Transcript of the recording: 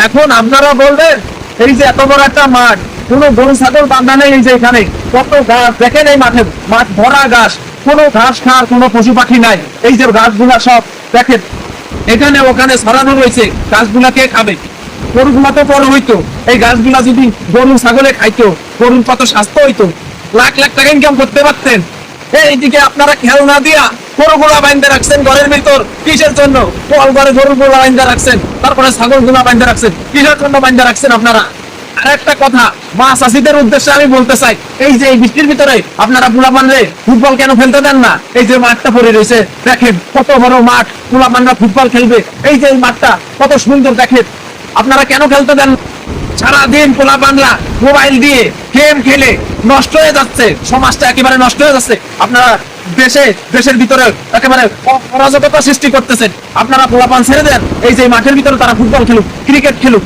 এখন আপনারা বলবেন এই যে এত বড় একটা মাঠ, কোনো গরু ছাগল বান্ধা নেই, এই যে এখানে কত ঘাস দেখেন, এই মাঠ ভরা ঘাস, কোনো ঘাস খাওয়ার কোনো পশু পাখি নাই। এই যে ঘাসগুলা সব দেখেন এখানে ওখানে ছড়ানো রয়েছে, ঘাসগুলা কে খাবে? গরুগুলা তো বড় হইতো, এই ঘাসগুলা যদি গরু ছাগলে খাইতো, গরুর কত স্বাস্থ্য হইতো, লাখ লাখ টাকা ইনকাম করতে পারতেন। এইদিকে আপনারা খেয়াল না দিয়া গরুগুলা বাইন্ধে রাখছেন ঘরের ভিতর, কিসের জন্য? কল ঘরে গরুগুলা বাইন্ধে রাখছেন, তারপরে ছাগলগুলা বাইন্ধে রাখছেন, কিসের জন্য বাইন্ধে রাখছেন আপনারা? আর একটা কথা মাছ চাষীদের উদ্দেশ্যে আমি বলতে চাই, এই যে এই বৃষ্টির ভিতরে আপনারা পোলাপানরে ফুটবল কেন খেলতে দেন না? এই যে মাঠটা পড়ে রয়েছে দেখেন, কত বড় মাঠ, পোলাপানরা ফুটবল খেলবে, এই যে এই মাঠটা কত সুন্দর দেখেন, আপনারা কেন খেলতে দেন? সারাদিন পোলাপানরা মোবাইল দিয়ে গেম খেলে নষ্ট হয়ে যাচ্ছে, সমাজটা একেবারে নষ্ট হয়ে যাচ্ছে। আপনারা দেশের ভিতরে একেবারে অরাজকতা সৃষ্টি করতেছেন। আপনারা পোলাপান ছেড়ে দেন, এই যে মাঠের ভিতরে তারা ফুটবল খেলুক, ক্রিকেট খেলুক।